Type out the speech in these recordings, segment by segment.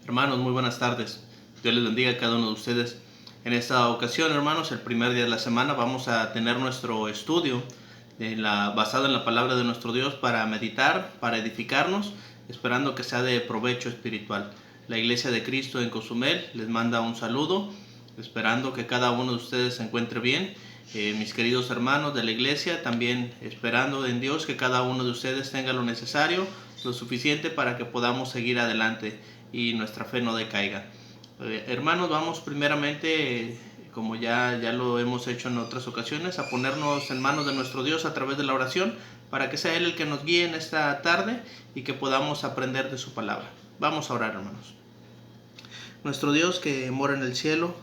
Hermanos, muy buenas tardes. Dios les bendiga a cada uno de ustedes. En esta ocasión, hermanos, el primer día de la semana vamos a tener nuestro estudio basado en la palabra de nuestro Dios para meditar, para edificarnos, esperando que sea de provecho espiritual. La Iglesia de Cristo en Cozumel les manda un saludo, esperando que cada uno de ustedes se encuentre bien. Mis queridos hermanos de la Iglesia, también esperando en Dios que cada uno de ustedes tenga lo necesario, lo suficiente para que podamos seguir adelante y nuestra fe no decaiga. Hermanos, vamos primeramente, como ya lo hemos hecho en otras ocasiones, a ponernos en manos de nuestro Dios a través de la oración, para que sea Él el que nos guíe en esta tarde y que podamos aprender de su palabra. Vamos a orar, hermanos. Nuestro Dios que mora en el cielo,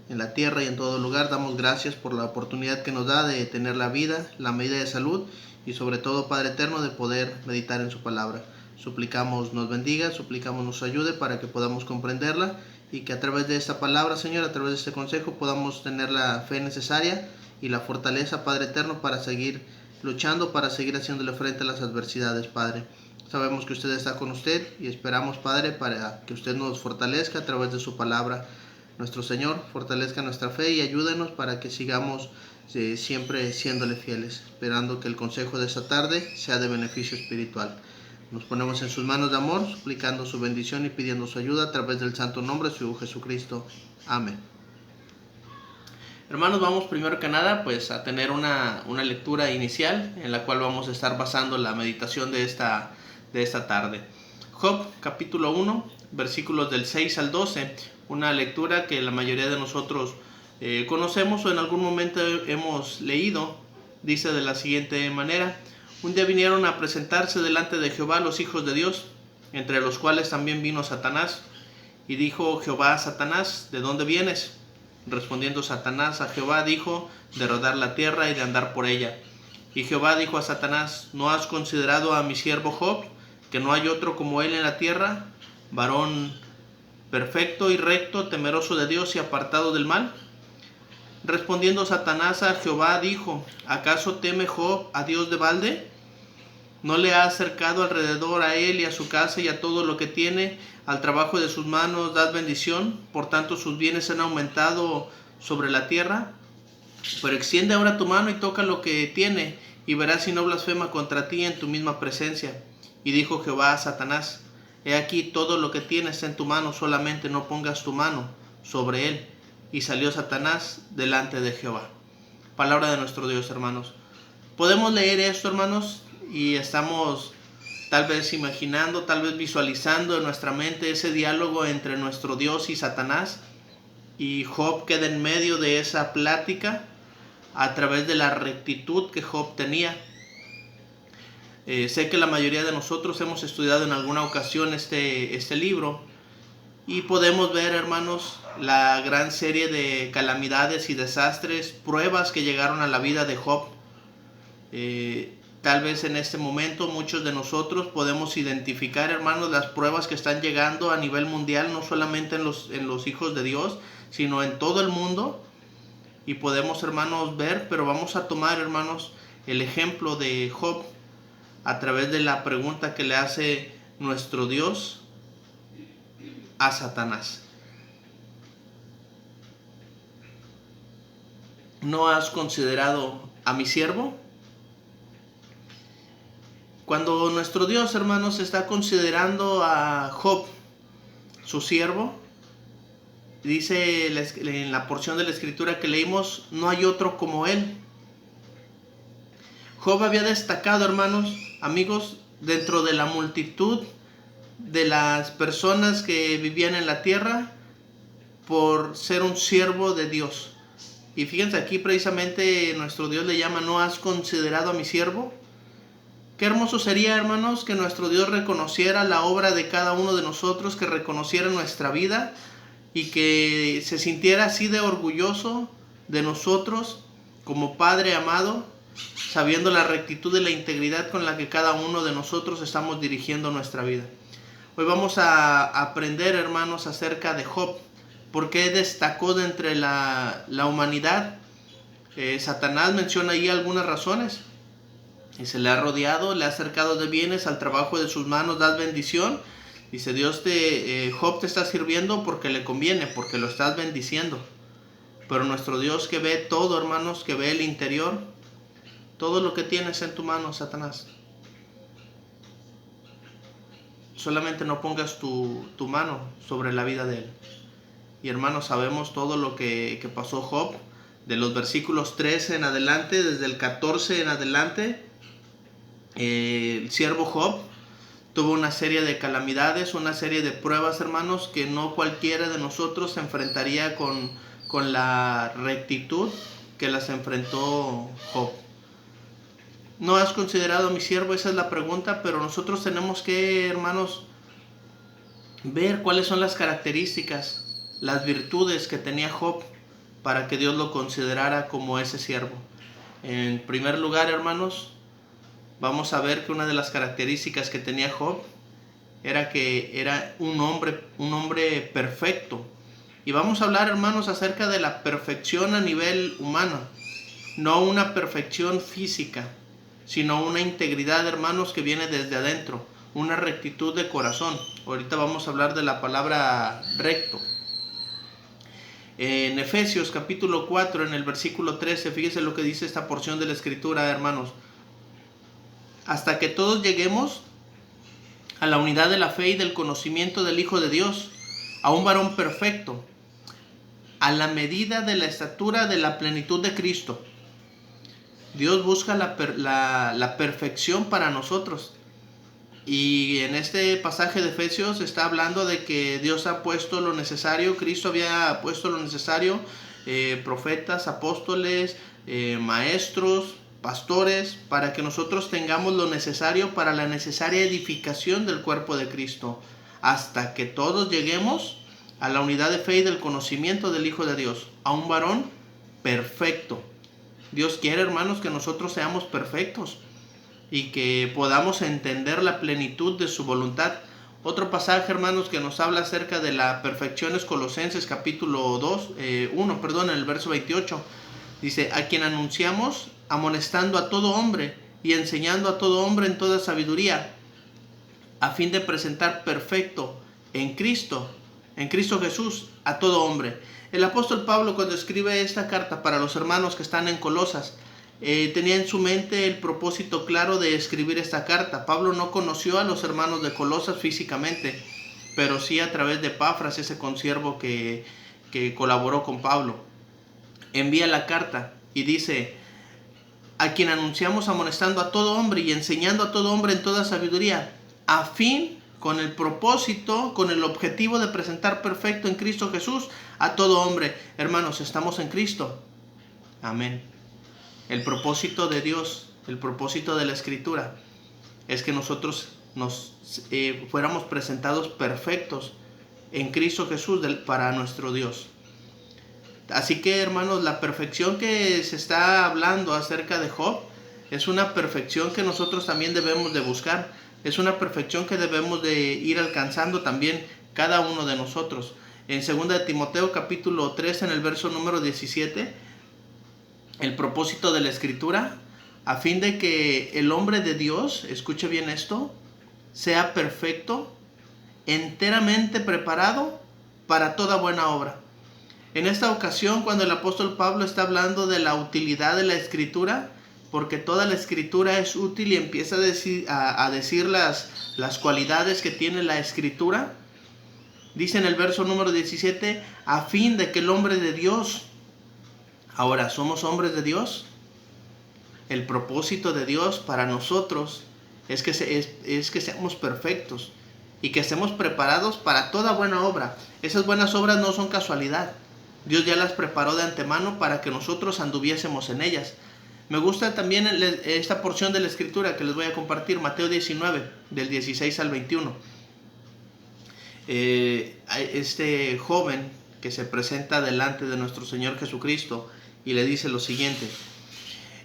en la tierra y en todo lugar, damos gracias por la oportunidad que nos da de tener la vida, la medida de salud y sobre todo, Padre eterno, de poder meditar en su palabra. Suplicamos nos bendiga, suplicamos nos ayude para que podamos comprenderla y que a través de esta palabra, Señor, a través de este consejo podamos tener la fe necesaria y la fortaleza, Padre eterno, para seguir luchando, para seguir haciéndole frente a las adversidades, Padre. Sabemos que usted está con usted y esperamos, Padre, para que usted nos fortalezca a través de su palabra. Nuestro Señor fortalezca nuestra fe y ayúdenos para que sigamos siempre siéndole fieles, esperando que el consejo de esta tarde sea de beneficio espiritual. Nos ponemos en sus manos de amor, suplicando su bendición y pidiendo su ayuda a través del santo nombre de su Hijo Jesucristo. Amén. Hermanos, vamos primero que nada pues a tener una lectura inicial en la cual vamos a estar basando la meditación de esta tarde. Job, capítulo 1, versículos del 6 al 12, una lectura que la mayoría de nosotros conocemos o en algún momento hemos leído. Dice de la siguiente manera: un día vinieron a presentarse delante de Jehová los hijos de Dios, entre los cuales también vino Satanás. Y dijo Jehová a Satanás: ¿de dónde vienes? Respondiendo Satanás a Jehová dijo: de rodar la tierra y de andar por ella. Y Jehová dijo a Satanás: ¿no has considerado a mi siervo Job, que no hay otro como él en la tierra, varón perfecto y recto, temeroso de Dios y apartado del mal? Respondiendo Satanás a Jehová dijo: ¿acaso teme Job a Dios de balde? ¿No le ha acercado alrededor a él y a su casa y a todo lo que tiene? Al trabajo de sus manos dad bendición, por tanto sus bienes han aumentado sobre la tierra. Pero extiende ahora tu mano y toca lo que tiene, y verás si no blasfema contra ti en tu misma presencia. Y dijo Jehová a Satanás: he aquí todo lo que tienes en tu mano, solamente no pongas tu mano sobre él. Y salió Satanás delante de Jehová. Palabra de nuestro Dios, hermanos. Podemos leer esto, hermanos, y estamos tal vez imaginando, tal vez visualizando en nuestra mente ese diálogo entre nuestro Dios y Satanás, y Job queda en medio de esa plática a través de la rectitud que Job tenía. Sé que la mayoría de nosotros hemos estudiado en alguna ocasión este libro, y podemos ver, hermanos, la gran serie de calamidades y desastres, pruebas que llegaron a la vida de Job. Tal vez en este momento muchos de nosotros podemos identificar, hermanos, las pruebas que están llegando a nivel mundial, no solamente en los hijos de Dios, sino en todo el mundo. Y podemos, hermanos, ver, pero vamos a tomar, hermanos, el ejemplo de Job a través de la pregunta que le hace nuestro Dios a Satanás. ¿No has considerado a mi siervo? Cuando nuestro Dios, hermanos, está considerando a Job, su siervo, dice en la porción de la escritura que leímos: no hay otro como él. Job había destacado, hermanos, amigos, dentro de la multitud de las personas que vivían en la tierra, por ser un siervo de Dios. Y fíjense, aquí precisamente nuestro Dios le llama: ¿no has considerado a mi siervo? Qué hermoso sería, hermanos, que nuestro Dios reconociera la obra de cada uno de nosotros, que reconociera nuestra vida y que se sintiera así de orgulloso de nosotros como Padre amado, sabiendo la rectitud y la integridad con la que cada uno de nosotros estamos dirigiendo nuestra vida. Hoy vamos a aprender, hermanos, acerca de Job. ¿Por qué destacó de entre la humanidad? Satanás menciona ahí algunas razones. Y se le ha rodeado, le ha acercado de bienes, al trabajo de sus manos dad bendición. Dice, Job te está sirviendo porque le conviene, porque lo estás bendiciendo. Pero nuestro Dios que ve todo, hermanos, que ve el interior, todo lo que tienes en tu mano, Satanás. Solamente no pongas tu mano sobre la vida de él. Y hermanos, sabemos todo lo que pasó Job, de los versículos 13 en adelante, desde el 14 en adelante. El siervo Job tuvo una serie de calamidades, una serie de pruebas, hermanos, que no cualquiera de nosotros se enfrentaría con la rectitud que las enfrentó Job. ¿No has considerado a mi siervo? Esa es la pregunta, pero nosotros tenemos que, hermanos, ver cuáles son las características, las virtudes que tenía Job para que Dios lo considerara como ese siervo. En primer lugar, hermanos, vamos a ver que una de las características que tenía Job era que era un hombre perfecto. Y vamos a hablar, hermanos, acerca de la perfección a nivel humano, no una perfección física, sino una integridad, hermanos, que viene desde adentro, una rectitud de corazón. Ahorita vamos a hablar de la palabra recto. En Efesios capítulo 4, en el versículo 13, fíjese lo que dice esta porción de la escritura, hermanos. Hasta que todos lleguemos a la unidad de la fe y del conocimiento del Hijo de Dios, a un varón perfecto, a la medida de la estatura de la plenitud de Cristo. Dios busca la perfección para nosotros. Y en este pasaje de Efesios está hablando de que Dios ha puesto lo necesario, Cristo había puesto lo necesario, profetas, apóstoles, maestros, pastores, para que nosotros tengamos lo necesario para la necesaria edificación del cuerpo de Cristo, hasta que todos lleguemos a la unidad de fe y del conocimiento del Hijo de Dios, a un varón perfecto. Dios quiere, hermanos, que nosotros seamos perfectos y que podamos entender la plenitud de su voluntad. Otro pasaje, hermanos, que nos habla acerca de la perfección es Colosenses capítulo 1, en el verso 28. Dice, a quien anunciamos, amonestando a todo hombre y enseñando a todo hombre en toda sabiduría, a fin de presentar perfecto en Cristo Jesús a todo hombre. El apóstol Pablo, cuando escribe esta carta para los hermanos que están en Colosas, tenía en su mente el propósito claro de escribir esta carta. Pablo no conoció a los hermanos de Colosas físicamente, pero sí a través de Epafras, ese consiervo que colaboró con Pablo. Envía la carta y dice, a quien anunciamos amonestando a todo hombre y enseñando a todo hombre en toda sabiduría, a fin, con el propósito, con el objetivo de presentar perfecto en Cristo Jesús a todo hombre. Hermanos, estamos en Cristo. Amén. El propósito de Dios, el propósito de la Escritura, es que nosotros fuéramos presentados perfectos en Cristo Jesús para nuestro Dios. Así que, hermanos, la perfección que se está hablando acerca de Job es una perfección que nosotros también debemos de buscar. Es una perfección que debemos de ir alcanzando también cada uno de nosotros. En 2 de Timoteo capítulo 3, en el verso número 17, el propósito de la Escritura, a fin de que el hombre de Dios, escuche bien esto, sea perfecto, enteramente preparado para toda buena obra. En esta ocasión, cuando el apóstol Pablo está hablando de la utilidad de la Escritura, porque toda la Escritura es útil y empieza a decir las cualidades que tiene la Escritura, dice en el verso número 17, a fin de que el hombre de Dios. Ahora, ¿somos hombres de Dios? El propósito de Dios para nosotros es que seamos perfectos y que estemos preparados para toda buena obra. Esas buenas obras no son casualidad. Dios ya las preparó de antemano para que nosotros anduviésemos en ellas. Me gusta también esta porción de la Escritura que les voy a compartir, Mateo 19, del 16 al 21. Este joven que se presenta delante de nuestro Señor Jesucristo y le dice lo siguiente.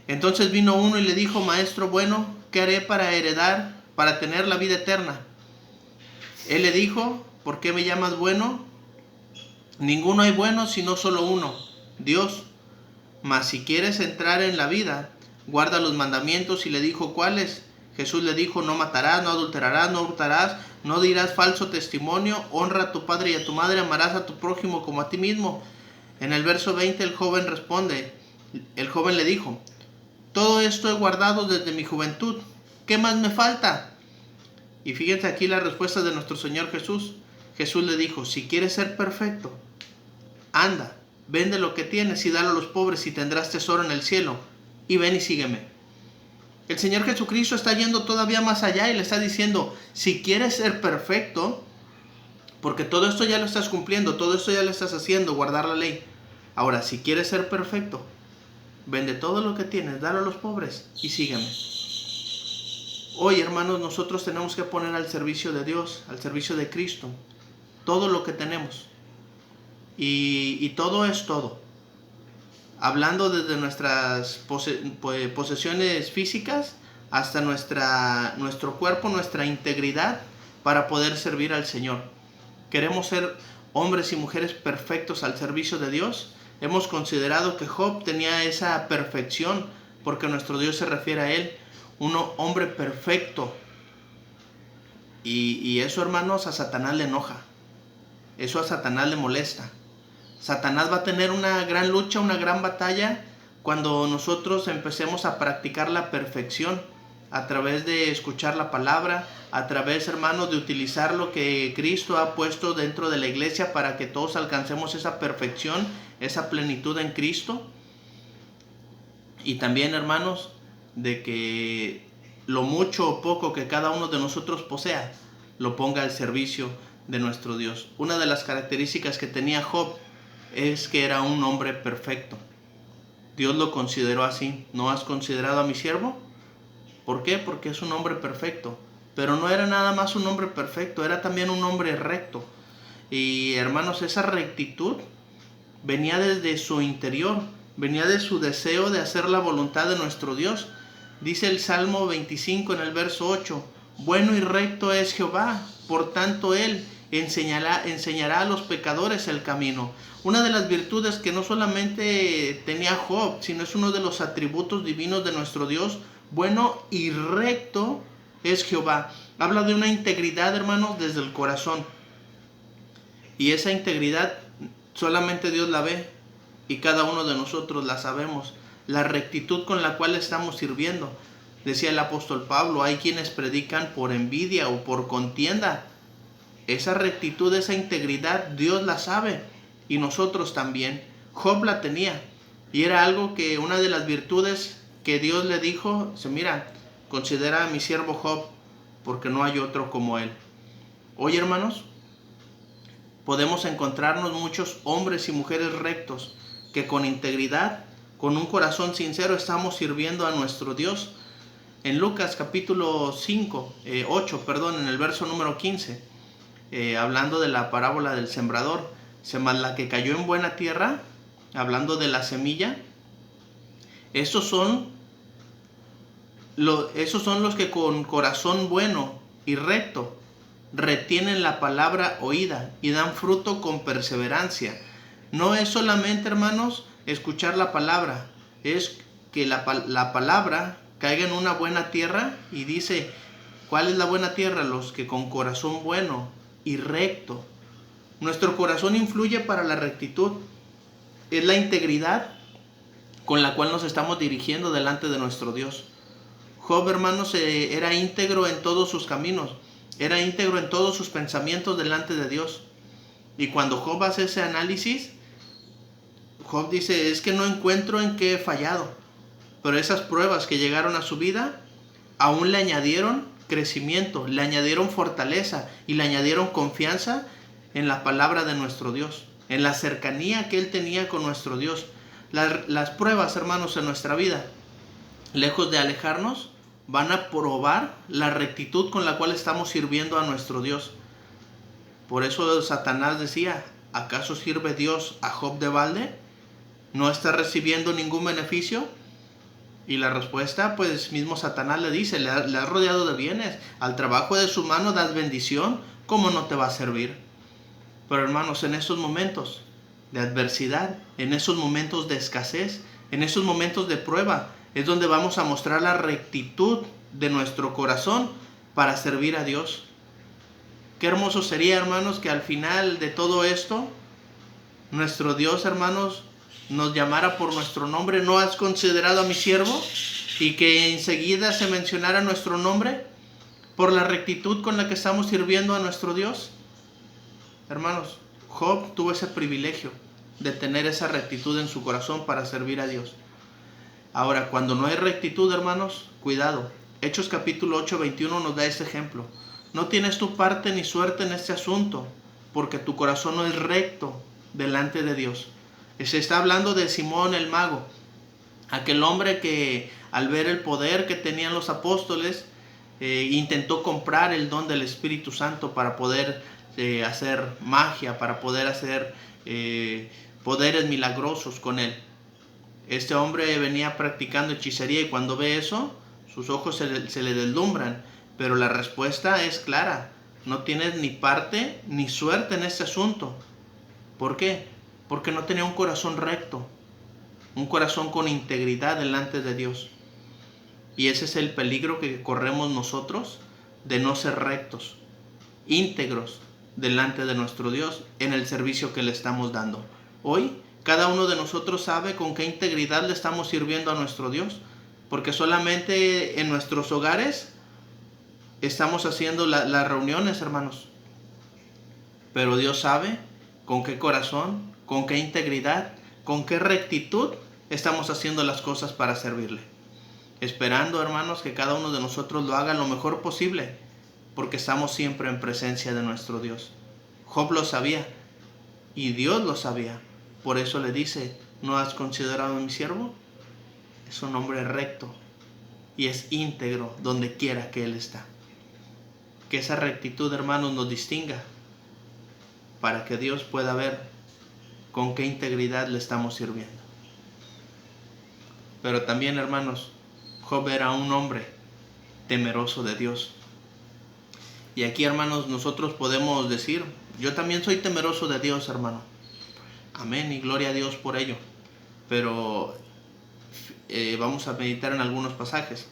Entonces vino uno y le dijo, Maestro bueno, ¿qué haré para tener la vida eterna? Él le dijo, ¿por qué me llamas bueno? Ninguno hay bueno sino solo uno, Dios. Mas si quieres entrar en la vida, guarda los mandamientos. Y le dijo, ¿cuáles? Jesús le dijo: no matarás, no adulterarás, no hurtarás, no dirás falso testimonio, honra a tu padre y a tu madre, amarás a tu prójimo como a ti mismo. En el verso 20 el joven le dijo: todo esto he guardado desde mi juventud, ¿qué más me falta? Y fíjense aquí la respuesta de nuestro Señor Jesús. Jesús le dijo: si quieres ser perfecto, anda, vende lo que tienes y dalo a los pobres y tendrás tesoro en el cielo, y ven y sígueme. El Señor Jesucristo está yendo todavía más allá y le está diciendo: si quieres ser perfecto, porque todo esto ya lo estás cumpliendo, todo esto ya lo estás haciendo, guardar la ley. Ahora, si quieres ser perfecto, vende todo lo que tienes, dalo a los pobres y sígueme. Hoy, hermanos, nosotros tenemos que poner al servicio de Dios, al servicio de Cristo, todo lo que tenemos. Y todo es todo. Hablando desde nuestras posesiones físicas hasta nuestro cuerpo, nuestra integridad, para poder servir al Señor. Queremos ser hombres y mujeres perfectos al servicio de Dios. Hemos considerado que Job tenía esa perfección, porque nuestro Dios se refiere a él, un hombre perfecto. Y eso, hermanos, a Satanás le enoja. Eso a Satanás le molesta. Satanás va a tener una gran lucha, una gran batalla, cuando nosotros empecemos a practicar la perfección a través de escuchar la palabra, a través, hermanos, de utilizar lo que Cristo ha puesto dentro de la iglesia para que todos alcancemos esa perfección, esa plenitud en Cristo. Y también, hermanos, de que lo mucho o poco que cada uno de nosotros posea, lo ponga al servicio de nuestro Dios. Una de las características que tenía Job es que era un hombre perfecto. Dios lo consideró así. ¿No has considerado a mi siervo? ¿Por qué? Porque es un hombre perfecto. Pero no era nada más un hombre perfecto, era también un hombre recto. Y, hermanos, esa rectitud venía desde su interior, venía de su deseo de hacer la voluntad de nuestro Dios. Dice el Salmo 25 en el verso 8: bueno y recto es Jehová, por tanto Él enseñará a los pecadores el camino. Una de las virtudes que no solamente tenía Job, sino es uno de los atributos divinos de nuestro Dios: bueno y recto es Jehová. Habla de una integridad, hermanos, desde el corazón. Y esa integridad solamente Dios la ve, y cada uno de nosotros la sabemos. La rectitud con la cual estamos sirviendo. Decía el apóstol Pablo: hay quienes predican por envidia o por contienda. Esa rectitud, esa integridad, Dios la sabe, y nosotros también. Job la tenía, y era algo que, una de las virtudes que Dios le dijo: mira, considera a mi siervo Job, porque no hay otro como él. Hoy, hermanos, podemos encontrarnos muchos hombres y mujeres rectos, que con integridad, con un corazón sincero, estamos sirviendo a nuestro Dios. En Lucas capítulo 8, en el verso número 15, hablando de la parábola del sembrador, mas la que cayó en buena tierra, hablando de la semilla, esos son los que con corazón bueno y recto retienen la palabra oída y dan fruto con perseverancia. No es solamente, hermanos, escuchar la palabra, es que la palabra caiga en una buena tierra. Y dice, ¿cuál es la buena tierra? Los que con corazón bueno y recto. Nuestro corazón influye para la rectitud. Es la integridad con la cual nos estamos dirigiendo delante de nuestro Dios. Job, hermanos, era íntegro en todos sus caminos, era íntegro en todos sus pensamientos delante de Dios. Y cuando Job hace ese análisis, Job dice: es que no encuentro en qué he fallado. Pero esas pruebas que llegaron a su vida aún le añadieron crecimiento, le añadieron fortaleza y le añadieron confianza en la palabra de nuestro Dios, en la cercanía que él tenía con nuestro Dios. Las pruebas, hermanos, en nuestra vida, lejos de alejarnos, van a probar la rectitud con la cual estamos sirviendo a nuestro Dios. Por eso Satanás decía: ¿acaso sirve Dios a Job de balde? ¿No está recibiendo ningún beneficio? Y la respuesta, pues mismo Satanás le dice: le has rodeado de bienes, al trabajo de su mano das bendición, ¿cómo no te va a servir? Pero, hermanos, en esos momentos de adversidad, en esos momentos de escasez, en esos momentos de prueba, es donde vamos a mostrar la rectitud de nuestro corazón para servir a Dios. Qué hermoso sería, hermanos, que al final de todo esto, nuestro Dios, hermanos, nos llamara por nuestro nombre. ¿No has considerado a mi siervo? Y que enseguida se mencionara nuestro nombre por la rectitud con la que estamos sirviendo a nuestro Dios. Hermanos, Job tuvo ese privilegio de tener esa rectitud en su corazón para servir a Dios. Ahora, cuando no hay rectitud, hermanos, cuidado. Hechos capítulo 8, 21 nos da este ejemplo. No tienes tu parte ni suerte en este asunto, porque tu corazón no es recto delante de Dios. Se está hablando de Simón el mago, aquel hombre que al ver el poder que tenían los apóstoles, intentó comprar el don del Espíritu Santo para poder hacer magia, para poder hacer poderes milagrosos con él. Este hombre venía practicando hechicería y cuando ve eso, sus ojos se le deslumbran. Pero la respuesta es clara: no tienes ni parte ni suerte en este asunto. ¿Por qué? Porque no tenía un corazón recto, un corazón con integridad delante de Dios. Y ese es el peligro que corremos nosotros, de no ser rectos, íntegros delante de nuestro Dios en el servicio que le estamos dando. Hoy, cada uno de nosotros sabe con qué integridad le estamos sirviendo a nuestro Dios, porque solamente en nuestros hogares estamos haciendo las reuniones, hermanos. Pero Dios sabe con qué corazón, con qué integridad, con qué rectitud estamos haciendo las cosas para servirle. Esperando, hermanos, que cada uno de nosotros lo haga lo mejor posible, porque estamos siempre en presencia de nuestro Dios. Job lo sabía y Dios lo sabía. Por eso le dice: ¿no has considerado a mi siervo? Es un hombre recto y es íntegro donde quiera que él está. Que esa rectitud, hermanos, nos distinga para que Dios pueda ver con qué integridad le estamos sirviendo. Pero también, hermanos, Job era un hombre temeroso de Dios. Y aquí, hermanos, nosotros podemos decir: yo también soy temeroso de Dios, hermano. Amén y gloria a Dios por ello. Pero vamos a meditar en algunos pasajes.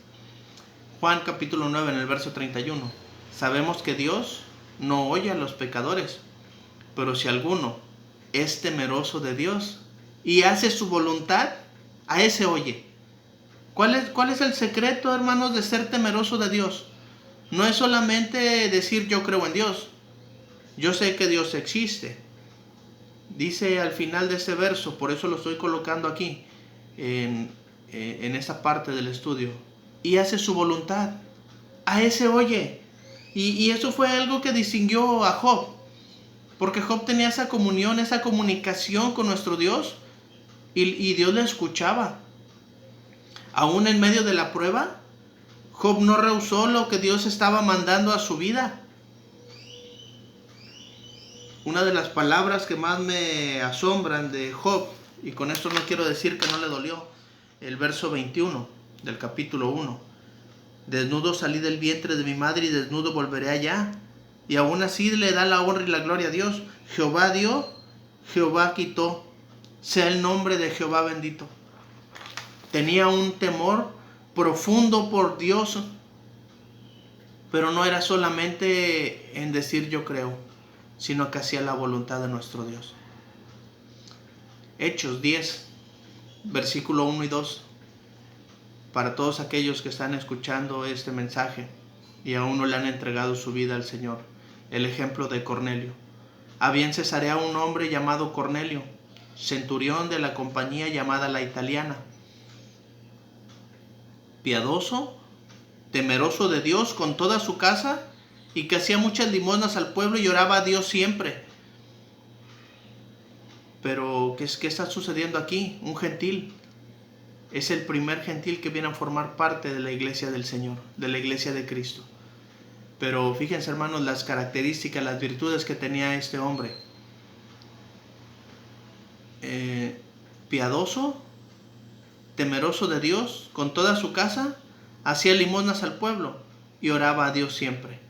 Juan capítulo 9 en el verso 31. Sabemos que Dios no oye a los pecadores, pero si alguno es temeroso de Dios y hace su voluntad, a ese oye. ¿Cuál es el secreto, hermanos, de ser temeroso de Dios? No es solamente decir yo creo en Dios. Yo sé que Dios existe. Dice al final de ese verso, por eso lo estoy colocando aquí, en esa parte del estudio. Y hace su voluntad. A ese oye. Y eso fue algo que distinguió a Job. Porque Job tenía esa comunión, esa comunicación con nuestro Dios. Y Dios le escuchaba. Aún en medio de la prueba, Job no rehusó lo que Dios estaba mandando a su vida. Una de las palabras que más me asombran de Job, y con esto no quiero decir que no le dolió, el verso 21 del capítulo 1. Desnudo salí del vientre de mi madre y desnudo volveré allá. Y aún así le da la honra y la gloria a Dios. Jehová dio, Jehová quitó. Sea el nombre de Jehová bendito. Tenía un temor profundo por Dios, pero no era solamente en decir yo creo, sino que hacía la voluntad de nuestro Dios. Hechos 10, versículo 1 y 2. Para todos aquellos que están escuchando este mensaje y aún no le han entregado su vida al Señor. El ejemplo de Cornelio. Había en Cesarea un hombre llamado Cornelio, centurión de la compañía llamada La Italiana. Piadoso, temeroso de Dios con toda su casa, y que hacía muchas limosnas al pueblo y oraba a Dios siempre. Pero, ¿qué está sucediendo aquí? Un gentil. Es el primer gentil que viene a formar parte de la iglesia del Señor, de la iglesia de Cristo. Pero fíjense, hermanos, las características, las virtudes que tenía este hombre. Piadoso, temeroso de Dios, con toda su casa, hacía limosnas al pueblo y oraba a Dios siempre.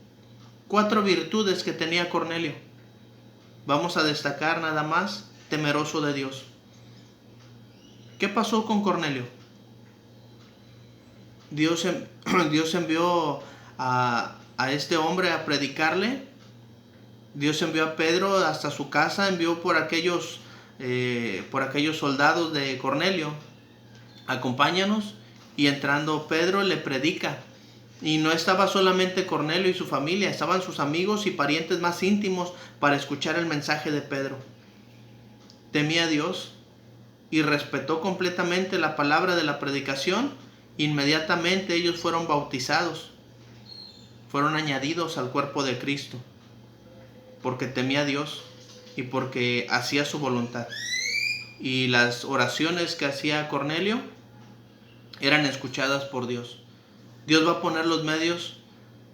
4 virtudes que tenía Cornelio. Vamos a destacar nada más: temeroso de Dios. ¿Qué pasó con Cornelio? Dios, Dios envió a este hombre a predicarle. Dios envió a Pedro hasta su casa, envió por aquellos soldados de Cornelio. Acompáñanos. Y entrando Pedro le predica. Y no estaba solamente Cornelio y su familia, estaban sus amigos y parientes más íntimos para escuchar el mensaje de Pedro. Temía a Dios y respetó completamente la palabra de la predicación. Inmediatamente ellos fueron bautizados, fueron añadidos al cuerpo de Cristo, porque temía a Dios y porque hacía su voluntad. Y las oraciones que hacía Cornelio eran escuchadas por Dios. Dios va a poner los medios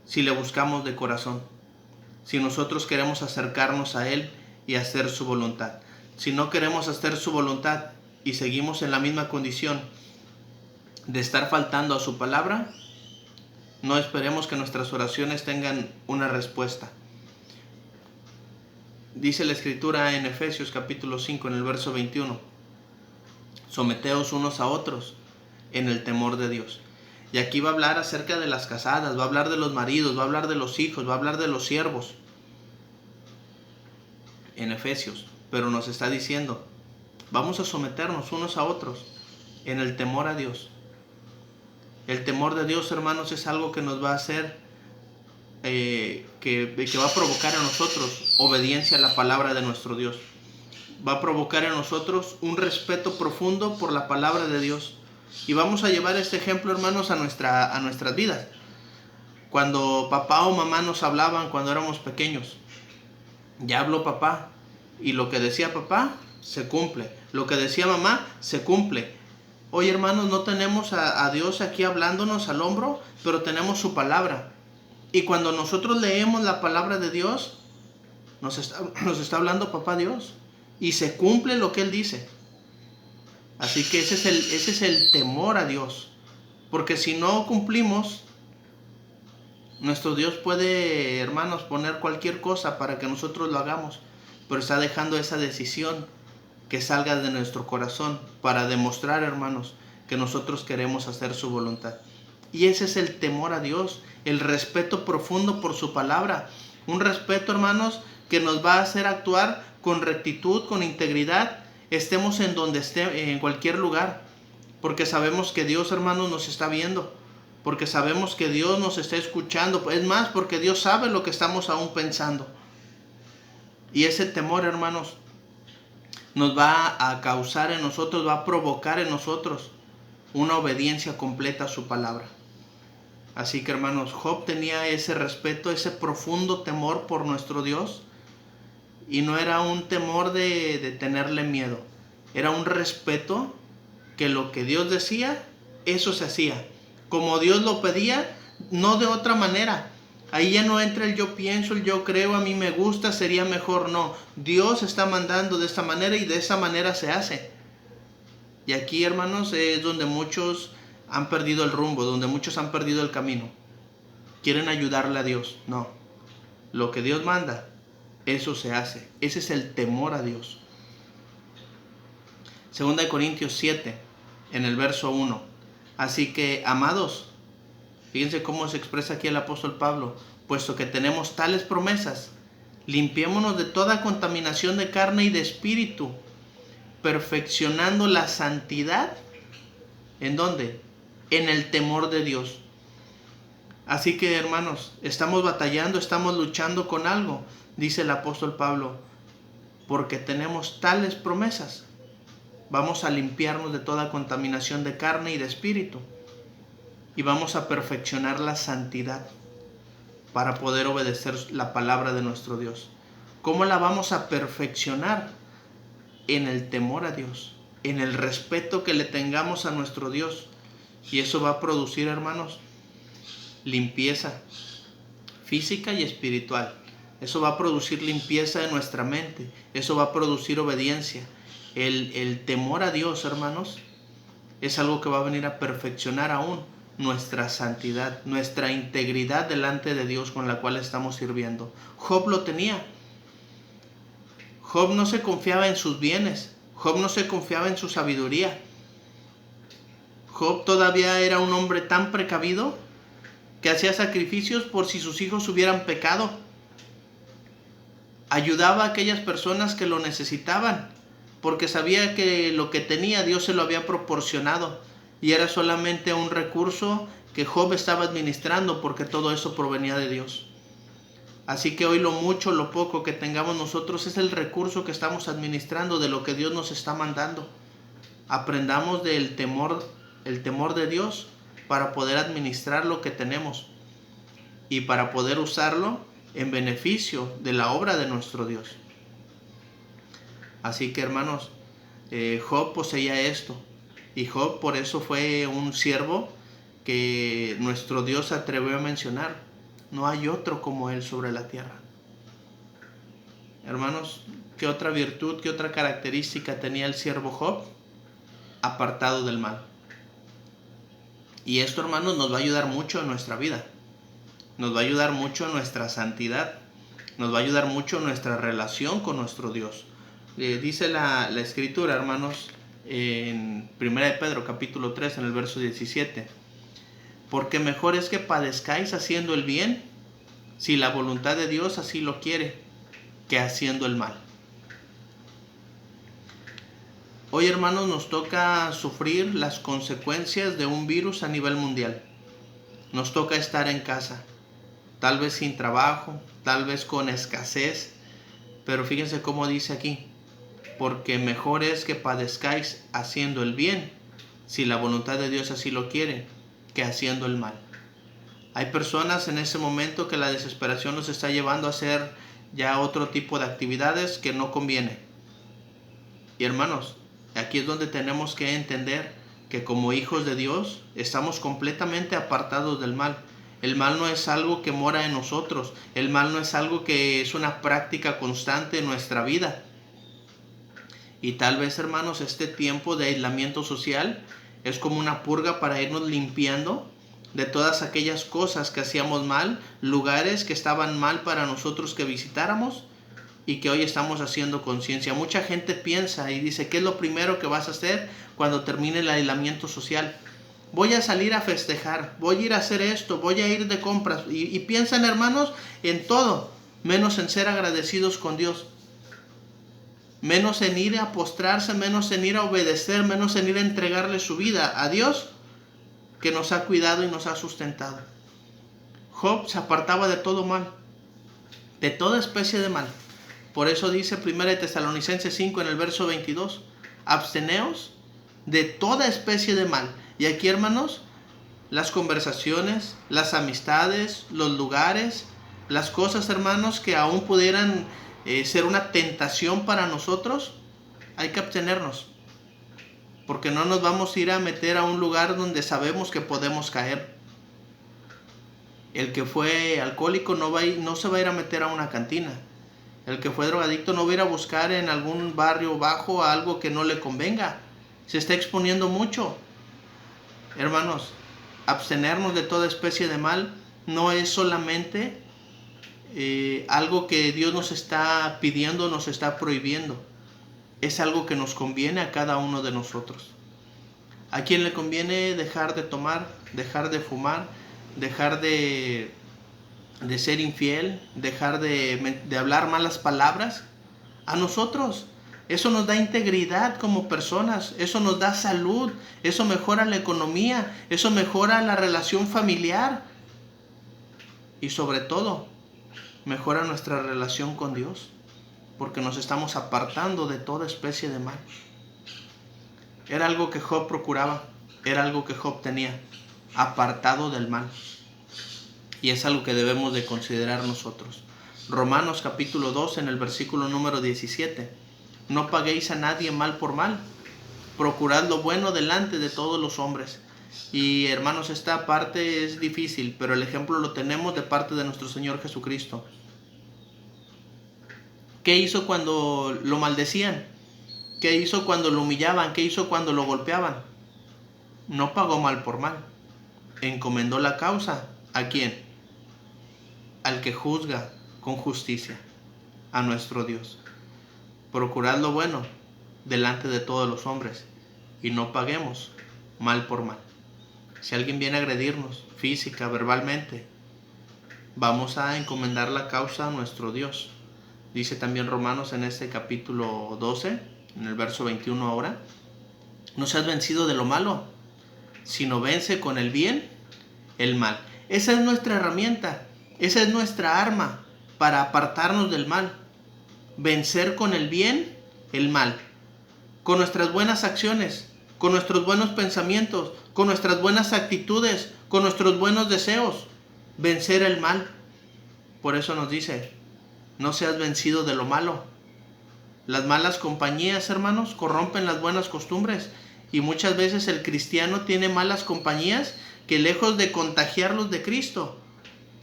si le buscamos de corazón, si nosotros queremos acercarnos a Él y hacer su voluntad. Si no queremos hacer su voluntad y seguimos en la misma condición de estar faltando a su palabra, no esperemos que nuestras oraciones tengan una respuesta. Dice la Escritura en Efesios capítulo 5 en el verso 21: someteos unos a otros en el temor de Dios. Y aquí va a hablar acerca de las casadas, va a hablar de los maridos, va a hablar de los hijos, va a hablar de los siervos en Efesios. Pero nos está diciendo, vamos a someternos unos a otros en el temor a Dios. El temor de Dios, hermanos, es algo que nos va a hacer, que va a provocar en nosotros obediencia a la palabra de nuestro Dios. Va a provocar en nosotros un respeto profundo por la palabra de Dios. Y vamos a llevar este ejemplo, hermanos, a nuestras vidas. Cuando papá o mamá nos hablaban cuando éramos pequeños, ya habló papá, y lo que decía papá se cumple, lo que decía mamá se cumple. Hoy, hermanos, no tenemos a Dios aquí hablándonos al hombro, pero tenemos su palabra. Y cuando nosotros leemos la palabra de Dios, nos está hablando papá Dios, y se cumple lo que Él dice. Así que ese es el temor a Dios. Porque si no cumplimos, nuestro Dios puede, hermanos, poner cualquier cosa para que nosotros lo hagamos. Pero está dejando esa decisión que salga de nuestro corazón para demostrar, hermanos, que nosotros queremos hacer su voluntad. Y ese es el temor a Dios, el respeto profundo por su palabra. Un respeto, hermanos, que nos va a hacer actuar con rectitud, con integridad, estemos en donde esté, en cualquier lugar, porque sabemos que Dios, hermanos, nos está viendo, porque sabemos que Dios nos está escuchando, es más, porque Dios sabe lo que estamos aún pensando. Y ese temor, hermanos, nos va a causar en nosotros, va a provocar en nosotros una obediencia completa a su palabra. Así que, hermanos, Job tenía ese respeto, ese profundo temor por nuestro Dios. Y no era un temor de tenerle miedo. Era un respeto que lo que Dios decía, eso se hacía. Como Dios lo pedía, no de otra manera. Ahí ya no entra el yo pienso, el yo creo, a mí me gusta, sería mejor. No, Dios está mandando de esta manera y de esa manera se hace. Y aquí, hermanos, es donde muchos han perdido el rumbo, donde muchos han perdido el camino. Quieren ayudarle a Dios. No, lo que Dios manda, eso se hace. Ese es el temor a Dios. 2 Corintios 7, en el verso 1. Así que, amados, fíjense cómo se expresa aquí el apóstol Pablo. Puesto que tenemos tales promesas, limpiémonos de toda contaminación de carne y de espíritu, perfeccionando la santidad. ¿En dónde? En el temor de Dios. Así que, hermanos, estamos batallando, estamos luchando con algo, dice el apóstol Pablo, porque tenemos tales promesas. Vamos a limpiarnos de toda contaminación de carne y de espíritu. Y vamos a perfeccionar la santidad para poder obedecer la palabra de nuestro Dios. ¿Cómo la vamos a perfeccionar? En el temor a Dios, en el respeto que le tengamos a nuestro Dios. Y eso va a producir, hermanos, limpieza física y espiritual. Eso va a producir limpieza de nuestra mente. Eso va a producir obediencia. El temor a Dios, hermanos, es algo que va a venir a perfeccionar aún nuestra santidad, nuestra integridad delante de Dios con la cual estamos sirviendo. Job lo tenía. Job no se confiaba en sus bienes. Job no se confiaba en su sabiduría. Job todavía era un hombre tan precavido que hacía sacrificios por si sus hijos hubieran pecado. Ayudaba a aquellas personas que lo necesitaban, porque sabía que lo que tenía Dios se lo había proporcionado y era solamente un recurso que Job estaba administrando, porque todo eso provenía de Dios. Así que hoy lo mucho, lo poco que tengamos nosotros es el recurso que estamos administrando de lo que Dios nos está mandando. Aprendamos del temor, el temor de Dios para poder administrar lo que tenemos y para poder usarlo en beneficio de la obra de nuestro Dios. Así que, hermanos, Job poseía esto, y Job por eso fue un siervo que nuestro Dios se atrevió a mencionar. No hay otro como él sobre la tierra. Hermanos, ¿qué otra virtud, qué otra característica tenía el siervo Job? Apartado del mal. Y esto, hermanos, nos va a ayudar mucho en nuestra vida. Nos va a ayudar mucho en nuestra santidad. Nos va a ayudar mucho en nuestra relación con nuestro Dios. Dice la Escritura, hermanos, en 1 de Pedro capítulo 3, en el verso 17. Porque mejor es que padezcáis haciendo el bien, si la voluntad de Dios así lo quiere, que haciendo el mal. Hoy, hermanos, nos toca sufrir las consecuencias de un virus a nivel mundial. Nos toca estar en casa, tal vez sin trabajo, tal vez con escasez, pero fíjense cómo dice aquí, porque mejor es que padezcáis haciendo el bien, si la voluntad de Dios así lo quiere, que haciendo el mal. Hay personas en ese momento que la desesperación nos está llevando a hacer ya otro tipo de actividades que no conviene. Y hermanos, aquí es donde tenemos que entender que como hijos de Dios estamos completamente apartados del mal. El mal no es algo que mora en nosotros. El mal no es algo que es una práctica constante en nuestra vida. Y tal vez, hermanos, este tiempo de aislamiento social es como una purga para irnos limpiando de todas aquellas cosas que hacíamos mal, lugares que estaban mal para nosotros que visitáramos y que hoy estamos haciendo conciencia. Mucha gente piensa y dice, ¿qué es lo primero que vas a hacer cuando termine el aislamiento social? Voy a salir a festejar, voy a ir a hacer esto, voy a ir de compras. Y piensan, hermanos, en todo, menos en ser agradecidos con Dios. Menos en ir a postrarse, menos en ir a obedecer, menos en ir a entregarle su vida a Dios, que nos ha cuidado y nos ha sustentado. Job se apartaba de todo mal, de toda especie de mal. Por eso dice 1 Tesalonicenses 5 en el verso 22, absteneos de toda especie de mal. Y aquí, hermanos, las conversaciones, las amistades, los lugares, las cosas, hermanos, que aún pudieran ser una tentación para nosotros, hay que abstenernos. Porque no nos vamos a ir a meter a un lugar donde sabemos que podemos caer. El que fue alcohólico no se va a ir a meter a una cantina. El que fue drogadicto no va a ir a buscar en algún barrio bajo a algo que no le convenga. Se está exponiendo mucho. Hermanos, abstenernos de toda especie de mal no es solamente algo que Dios nos está pidiendo, nos está prohibiendo. Es algo que nos conviene a cada uno de nosotros. ¿A quién le conviene dejar de tomar, dejar de fumar, dejar de ser infiel, dejar de hablar malas palabras? A nosotros. Eso nos da integridad como personas, eso nos da salud, eso mejora la economía, eso mejora la relación familiar y sobre todo mejora nuestra relación con Dios, porque nos estamos apartando de toda especie de mal. Era algo que Job procuraba, era algo que Job tenía, apartado del mal. Y es algo que debemos de considerar nosotros. Romanos capítulo 2 en el versículo número 17. No paguéis a nadie mal por mal, procurad lo bueno delante de todos los hombres. Y hermanos, esta parte es difícil, pero el ejemplo lo tenemos de parte de nuestro Señor Jesucristo. ¿Qué hizo cuando lo maldecían? ¿Qué hizo cuando lo humillaban? ¿Qué hizo cuando lo golpeaban? No pagó mal por mal. Encomendó la causa. ¿A quién? Al que juzga con justicia, a nuestro Dios. Procurad lo bueno delante de todos los hombres y no paguemos mal por mal. Si alguien viene a agredirnos, física, verbalmente, vamos a encomendar la causa a nuestro Dios. Dice también Romanos en este capítulo 12, en el verso 21 ahora: no seas vencido de lo malo, sino vence con el bien el mal. Esa es nuestra herramienta, esa es nuestra arma para apartarnos del mal. Vencer con el bien el mal. Con nuestras buenas acciones, con nuestros buenos pensamientos, con nuestras buenas actitudes, con nuestros buenos deseos. Vencer el mal. Por eso nos dice: no seas vencido de lo malo. Las malas compañías, hermanos, corrompen las buenas costumbres. Y muchas veces el cristiano tiene malas compañías que, lejos de contagiarlos de Cristo,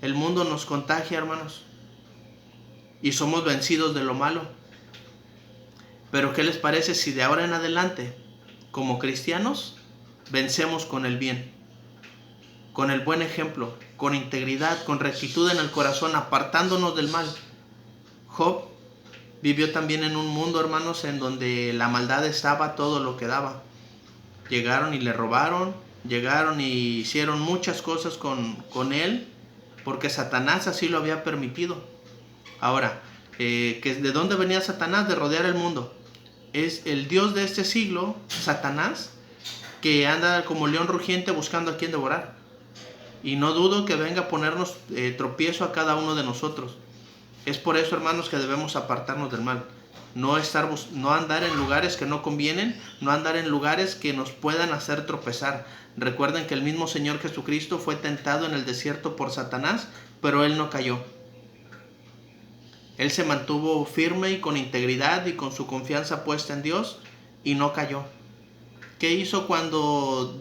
el mundo nos contagia, hermanos. Y somos vencidos de lo malo. Pero ¿qué les parece si de ahora en adelante, como cristianos, vencemos con el bien? Con el buen ejemplo, con integridad, con rectitud en el corazón, apartándonos del mal. Job vivió también en un mundo, hermanos, en donde la maldad estaba todo lo que daba. Llegaron y le robaron, llegaron y hicieron muchas cosas con él, porque Satanás así lo había permitido. Ahora, ¿de dónde venía Satanás? De rodear el mundo. Es el Dios de este siglo, Satanás, que anda como león rugiente buscando a quien devorar. Y no dudo que venga a ponernos tropiezo a cada uno de nosotros. Es por eso, hermanos, que debemos apartarnos del mal. No andar en lugares que no convienen, no andar en lugares que nos puedan hacer tropezar. Recuerden que el mismo Señor Jesucristo fue tentado en el desierto por Satanás, pero Él no cayó. Él se mantuvo firme y con integridad y con su confianza puesta en Dios, y no cayó. ¿Qué hizo cuando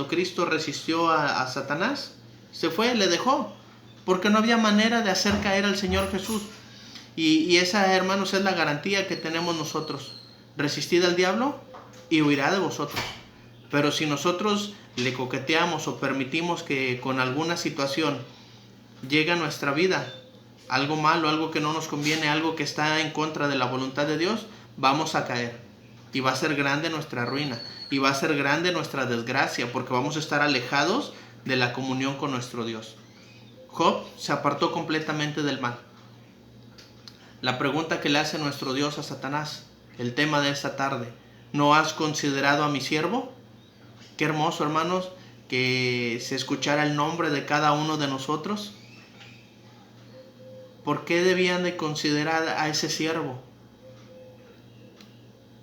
Cristo resistió a Satanás? Se fue, le dejó, porque no había manera de hacer caer al Señor Jesús. Y esa, hermanos, es la garantía que tenemos nosotros: resistid al diablo y huirá de vosotros. Pero si nosotros le coqueteamos o permitimos que con alguna situación llegue a nuestra vida algo malo, algo que no nos conviene, algo que está en contra de la voluntad de Dios, vamos a caer. Y va a ser grande nuestra ruina. Y va a ser grande nuestra desgracia, porque vamos a estar alejados de la comunión con nuestro Dios. Job se apartó completamente del mal. La pregunta que le hace nuestro Dios a Satanás, el tema de esta tarde: ¿no has considerado a mi siervo? Qué hermoso, hermanos, que se escuchara el nombre de cada uno de nosotros. ¿Por qué debían de considerar a ese siervo?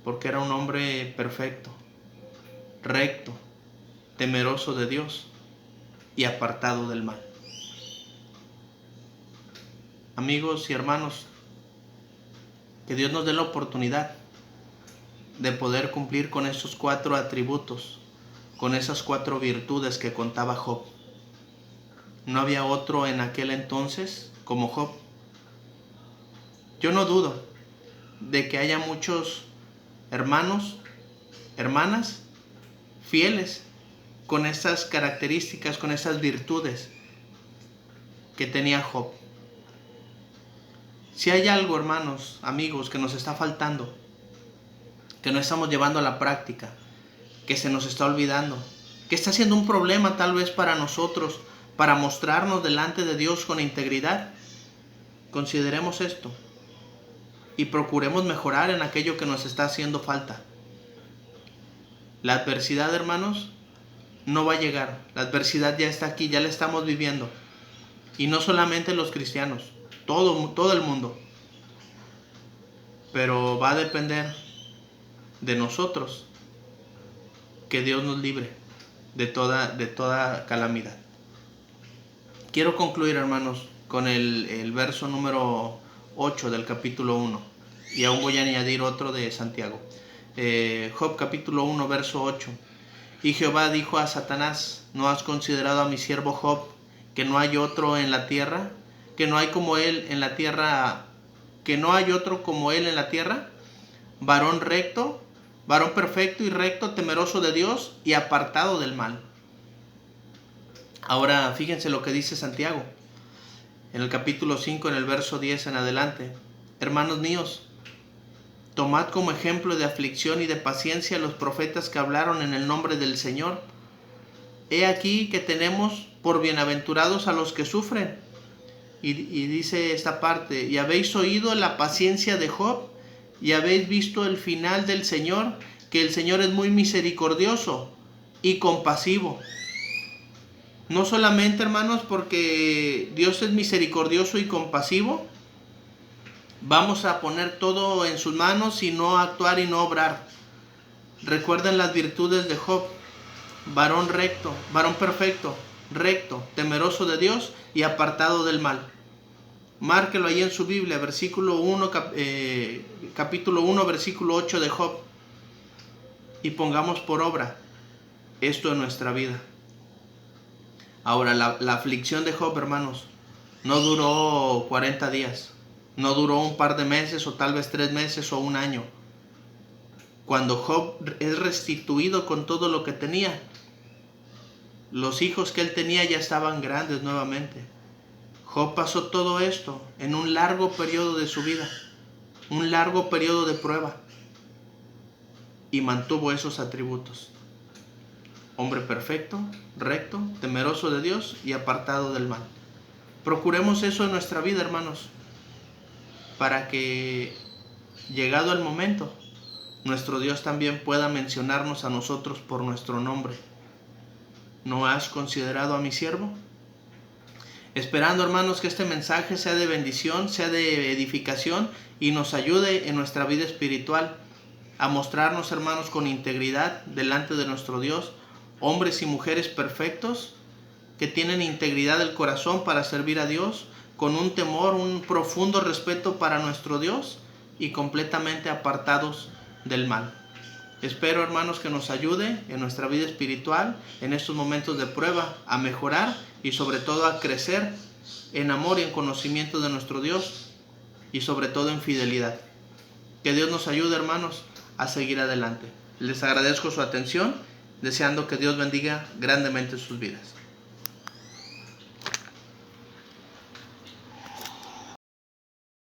Porque era un hombre perfecto, recto, temeroso de Dios y apartado del mal. Amigos y hermanos, que Dios nos dé la oportunidad de poder cumplir con esos 4 atributos, con esas 4 virtudes que contaba Job. No había otro en aquel entonces como Job. Yo no dudo de que haya muchos hermanos, hermanas fieles con esas características, con esas virtudes que tenía Job. Si hay algo, hermanos, amigos, que nos está faltando, que no estamos llevando a la práctica, que se nos está olvidando, que está siendo un problema tal vez para nosotros, para mostrarnos delante de Dios con integridad, consideremos esto y procuremos mejorar en aquello que nos está haciendo falta. La adversidad, hermanos, no va a llegar. La adversidad ya está aquí, ya la estamos viviendo. Y no solamente los cristianos, todo el mundo. Pero va a depender de nosotros que Dios nos libre de toda calamidad. Quiero concluir, hermanos, con el verso número 8 del capítulo 1. Y aún voy a añadir otro de Santiago. Job capítulo 1, verso 8. Y Jehová dijo a Satanás: ¿no has considerado a mi siervo Job, que no hay otro en la tierra? Que no hay como él en la tierra, que no hay otro como él en la tierra, varón recto, varón perfecto y recto, temeroso de Dios y apartado del mal. Ahora fíjense lo que dice Santiago en el capítulo 5, en el verso 10 en adelante. Hermanos míos, Tomad como ejemplo de aflicción y de paciencia los profetas que hablaron en el nombre del Señor. He aquí que tenemos por bienaventurados a los que sufren. Y dice esta parte: y habéis oído la paciencia de Job, y habéis visto el final del Señor, que el Señor es muy misericordioso y compasivo. No solamente, hermanos, porque Dios es misericordioso y compasivo, vamos a poner todo en sus manos y no actuar y no obrar. Recuerden las virtudes de Job: varón recto, varón perfecto, recto, temeroso de Dios y apartado del mal. Márquelo ahí en su Biblia, capítulo 1, versículo 8 de Job, y pongamos por obra esto en nuestra vida. Ahora, la aflicción de Job, hermanos, no duró 40 días, no duró un par de meses o tal vez 3 meses o un año. Cuando Job es restituido con todo lo que tenía, los hijos que él tenía ya estaban grandes nuevamente. Job pasó todo esto en un largo periodo de su vida, un largo periodo de prueba, y mantuvo esos atributos: hombre perfecto, recto, temeroso de Dios y apartado del mal. Procuremos eso en nuestra vida, hermanos, para que, llegado el momento, nuestro Dios también pueda mencionarnos a nosotros por nuestro nombre. ¿No has considerado a mi siervo? Esperando, hermanos, que este mensaje sea de bendición, sea de edificación y nos ayude en nuestra vida espiritual a mostrarnos, hermanos, con integridad delante de nuestro Dios, hombres y mujeres perfectos que tienen integridad del corazón para servir a Dios, con un temor, un profundo respeto para nuestro Dios y completamente apartados del mal. Espero, hermanos, que nos ayude en nuestra vida espiritual, en estos momentos de prueba, a mejorar y sobre todo a crecer en amor y en conocimiento de nuestro Dios y sobre todo en fidelidad. Que Dios nos ayude, hermanos, a seguir adelante. Les agradezco su atención, deseando que Dios bendiga grandemente sus vidas.